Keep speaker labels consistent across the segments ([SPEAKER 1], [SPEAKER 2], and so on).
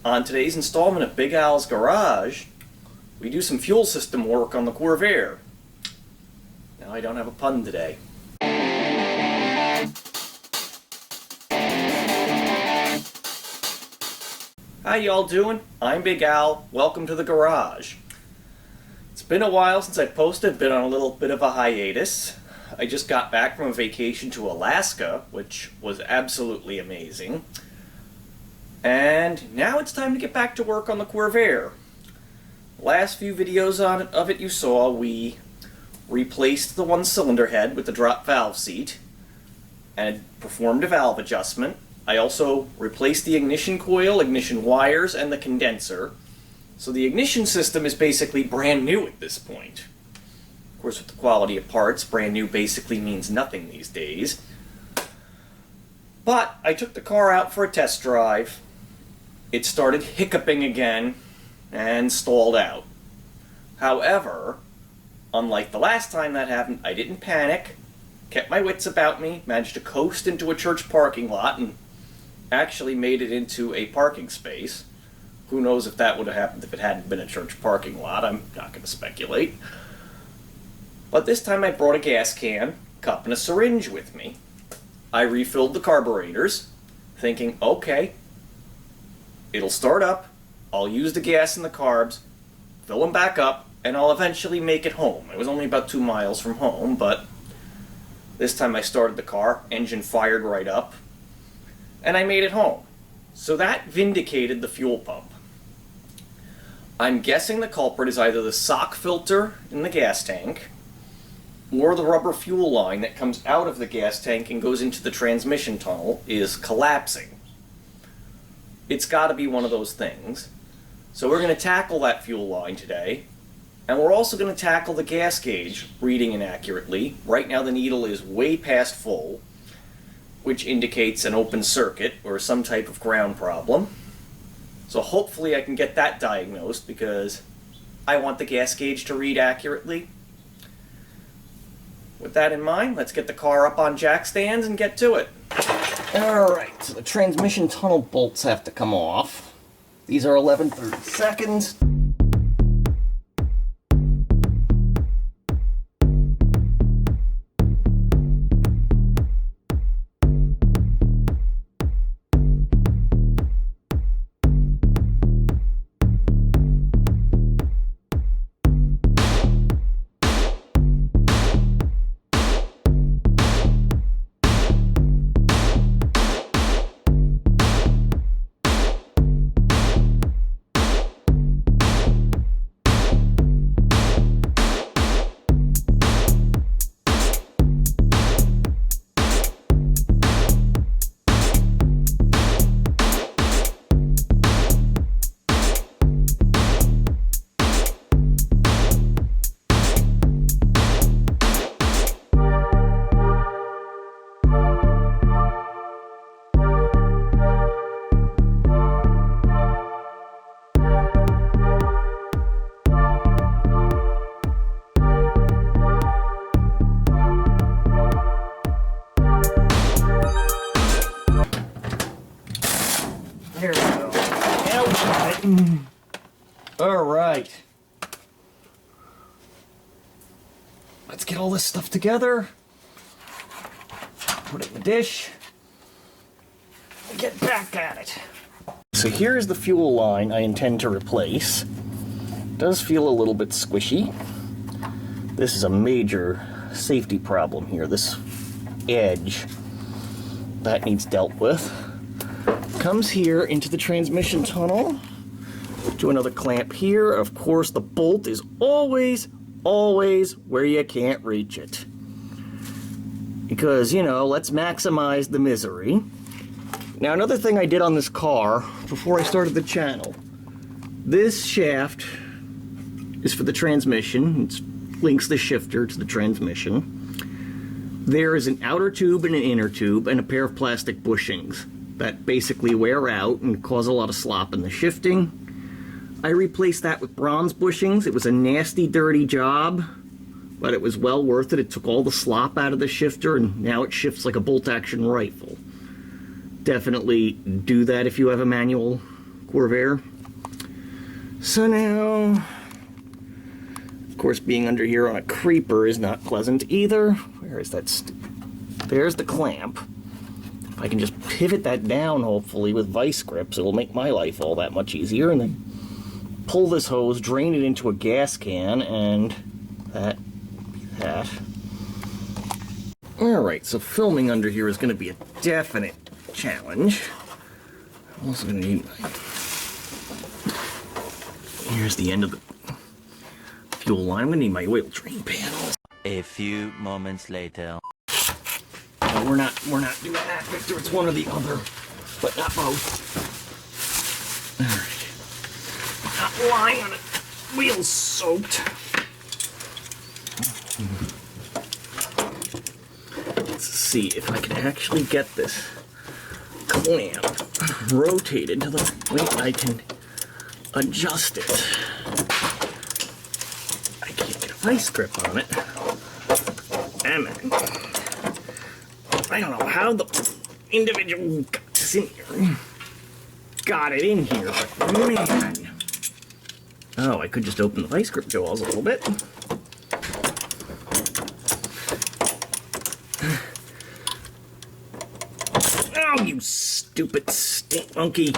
[SPEAKER 1] On today's installment of Big Al's Garage, we do some fuel system work on the Corvair. Now, I don't have a pun today. How y'all doing? I'm Big Al. Welcome to the garage. It's been a while since I posted, been on a little bit of a hiatus. I just got back from a vacation to Alaska, which was absolutely amazing. And now it's time to get back to work on the Corvair. Last few videos of it you saw, we replaced the one cylinder head with the drop valve seat and performed a valve adjustment. I also replaced the ignition coil, ignition wires, and the condenser. So the ignition system is basically brand new at this point. Of course, with the quality of parts, brand new basically means nothing these days. But I took the car out for a test drive. It started hiccuping again and stalled out. However, unlike the last time that happened, I didn't panic, kept my wits about me, managed to coast into a church parking lot, and actually made it into a parking space. Who knows if that would have happened if it hadn't been a church parking lot. I'm not going to speculate. But this time I brought a gas can, cup, and a syringe with me. I refilled the carburetors, thinking, okay, it'll start up, I'll use the gas and the carbs, fill them back up, and I'll eventually make it home. It was only about 2 miles from home, but this time I started the car, engine fired right up, and I made it home. So that vindicated the fuel pump. I'm guessing the culprit is either the sock filter in the gas tank or the rubber fuel line that comes out of the gas tank and goes into the transmission tunnel is collapsing. It's got to be one of those things. So we're going to tackle that fuel line today, and we're also going to tackle the gas gauge reading inaccurately. Right now the needle is way past full, which indicates an open circuit or some type of ground problem. So hopefully I can get that diagnosed because I want the gas gauge to read accurately. With that in mind, let's get the car up on jack stands and get to it. Alright, so the transmission tunnel bolts have to come off. These are 11/32. There we go. Now we got it. Alright. Let's get all this stuff together. Put it in the dish. And get back at it. So here's the fuel line I intend to replace. It does feel a little bit squishy. This is a major safety problem here. This edge. That needs dealt with. Comes here into the transmission tunnel. Do another clamp here. Of course, the bolt is always where you can't reach it. Because, you know, let's maximize the misery. Now, another thing I did on this car before I started the channel. This shaft is for the transmission. It links the shifter to the transmission. There is an outer tube and an inner tube and a pair of plastic bushings that basically wear out and cause a lot of slop in the shifting. I replaced that with bronze bushings. It was a nasty, dirty job, but it was well worth it. It took all the slop out of the shifter, and now it shifts like a bolt-action rifle. Definitely do that if you have a manual Corvair. So now, of course, being under here on a creeper is not pleasant either. Where is that? There's the clamp. If I can just pivot that down, hopefully, with vice grips, it'll make my life all that much easier. And then pull this hose, drain it into a gas can, and that. Alright, so filming under here is going to be a definite challenge. I'm also going to need my... Here's the end of the fuel line. I'm going to need my oil drain panel.
[SPEAKER 2] A few moments later.
[SPEAKER 1] No, we're not doing that, Victor. It's one or the other, but not both. Alright. Not lying on it. Wheels soaked. Let's see if I can actually get this clamp rotated to the point I can adjust it. I can't get a vice grip on it. Damn it. I don't know how the individual got this in here. Got it in here, but man. Oh, I could just open the vice grip jaws a little bit. Oh, you stupid stink monkey.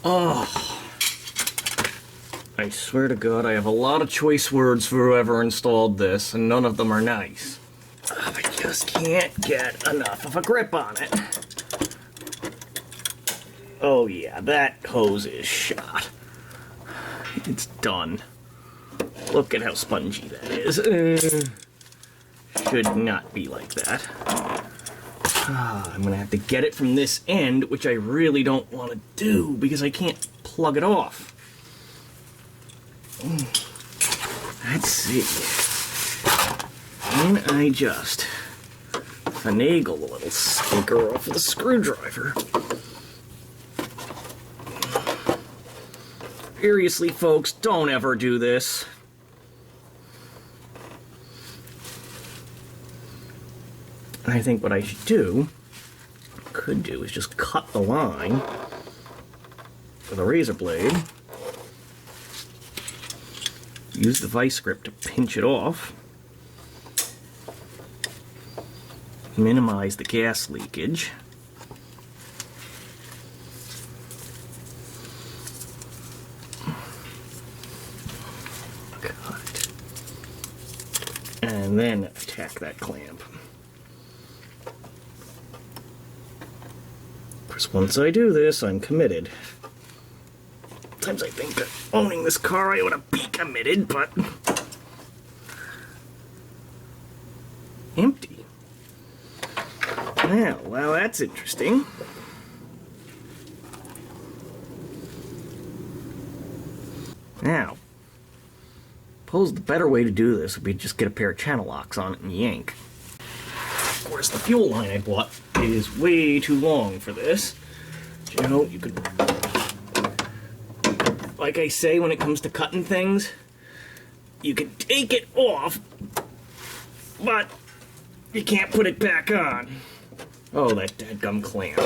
[SPEAKER 1] Oh. I swear to God, I have a lot of choice words for whoever installed this, and none of them are nice. I just can't get enough of a grip on it. Oh yeah, that hose is shot. It's done. Look at how spongy that is. Should not be like that. I'm gonna have to get it from this end, which I really don't want to do because I can't plug it off. Let's see. Can I just finagle the little stinker off with a screwdriver? Seriously, folks, don't ever do this. I think what I could do is just cut the line with a razor blade. Use the vice grip to pinch it off. Minimize the gas leakage. Cut. And then attack that clamp. Of course, once I do this, I'm committed. Sometimes I think that owning this car I ought to be committed, but... empty. Well, that's interesting. Now, suppose the better way to do this would be just get a pair of channel locks on it and yank. Of course, the fuel line I bought is way too long for this. You know, you could... like I say, when it comes to cutting things, you can take it off, but you can't put it back on. Oh, that dadgum clamp.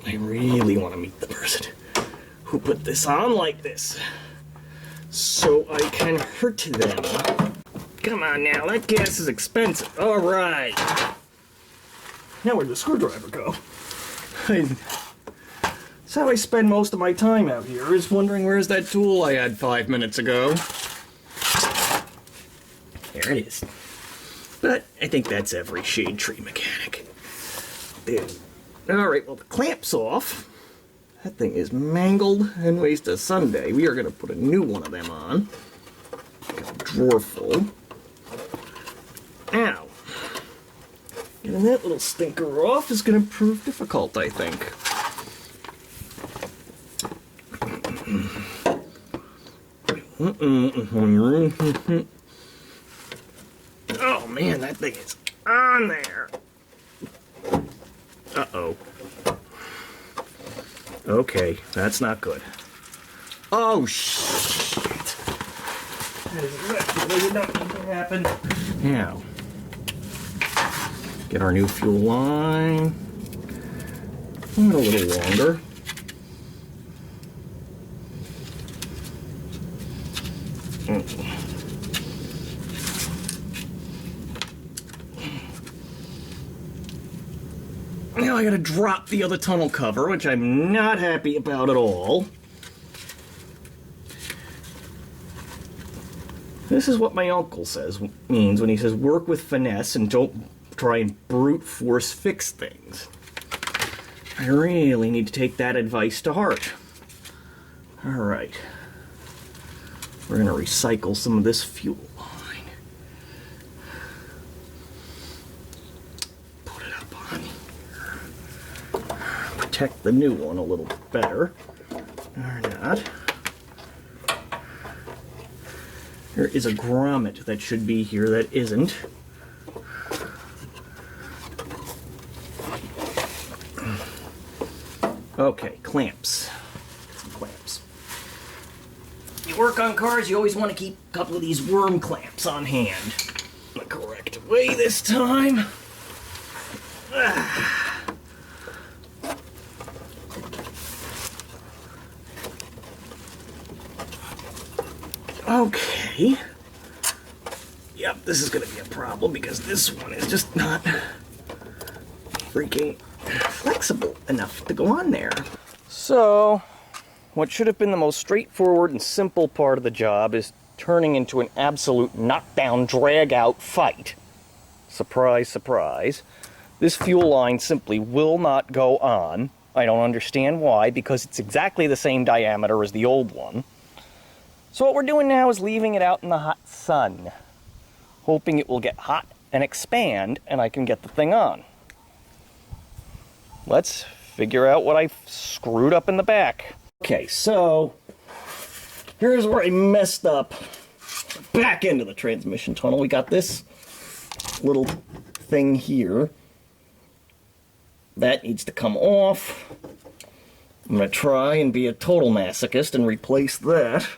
[SPEAKER 1] I really want to meet the person who put this on like this, so I can hurt them. Come on now, that gas is expensive. All right. Now where'd the screwdriver go? That's how I spend most of my time out here, is wondering where's that tool I had 5 minutes ago. There it is. But I think that's every shade tree mechanic. Alright, well the clamp's off. That thing is mangled and waste a Sunday. We are going to put a new one of them on. Got a drawer full. Now, getting that little stinker off is going to prove difficult, I think. Oh man, that thing is on there. Uh-oh. Okay, that's not good. Oh, shit. That is exactly what did not need to happen. Now, Get our new fuel line. And a little longer. Now I gotta drop the other tunnel cover, which I'm not happy about at all. This is what my uncle means when he says work with finesse and don't try and brute force fix things. I really need to take that advice to heart. Alright. We're gonna recycle some of this fuel line. Put it up on here. Protect the new one a little better. Or not. There is a grommet that should be here that isn't. Okay, clamps. Some clamps. You work on cars, you always want to keep a couple of these worm clamps on hand. The correct way this time. Okay. Yep, this is going to be a problem because this one is just not freaking flexible enough to go on there. So, what should have been the most straightforward and simple part of the job is turning into an absolute knockdown, drag-out fight. Surprise, surprise. This fuel line simply will not go on. I don't understand why, because it's exactly the same diameter as the old one. So what we're doing now is leaving it out in the hot sun, hoping it will get hot and expand and I can get the thing on. Let's figure out what I screwed up in the back. Okay, so here's where I messed up. Back into the transmission tunnel. We got this little thing here. That needs to come off. I'm going to try and be a total masochist and replace that.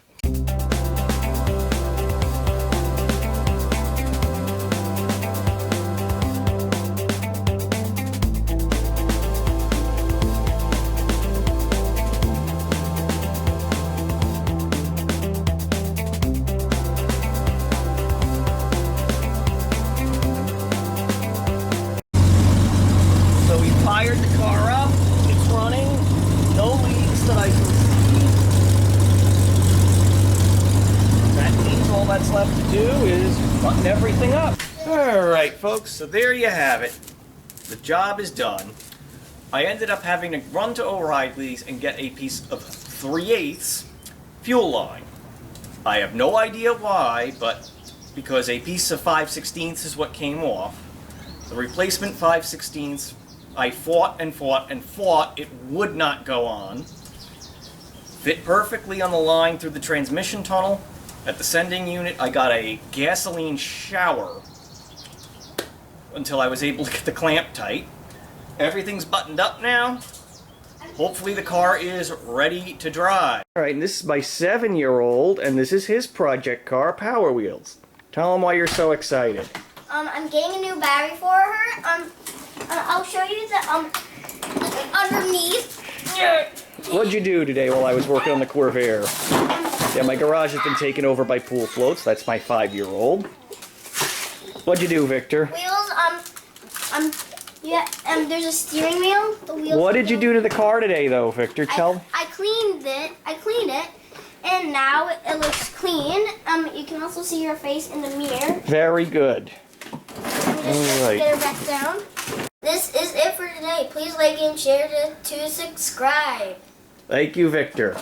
[SPEAKER 1] Fired the car up, it's running, no leaks that I can see. That means all that's left to do is button everything up. Alright folks, so there you have it. The job is done. I ended up having to run to O'Reilly's and get a piece of 3/8 fuel line. I have no idea why, but because a piece of 5/16 is what came off. The replacement 5/16 I fought and fought and fought. It would not go on. Fit perfectly on the line through the transmission tunnel. At the sending unit, I got a gasoline shower until I was able to get the clamp tight. Everything's buttoned up now. Hopefully the car is ready to drive. Alright, and this is my 7-year-old, and this is his project car, Power Wheels. Tell him why you're so excited.
[SPEAKER 3] I'm getting a new battery for her. I'll show you the underneath.
[SPEAKER 1] What'd you do today while I was working on the Corvair? Yeah, my garage has been taken over by pool floats. That's my 5-year-old. What'd you do, Victor?
[SPEAKER 3] Wheels, yeah, there's a steering wheel. The wheels.
[SPEAKER 1] What did you do to the car today, though, Victor? Tell me.
[SPEAKER 3] I cleaned it, and now it looks clean. You can also see your face in the mirror.
[SPEAKER 1] Very good.
[SPEAKER 3] Just
[SPEAKER 1] All right.
[SPEAKER 3] get it back down. This is it for today. Please like and share to subscribe.
[SPEAKER 1] Thank you, Victor.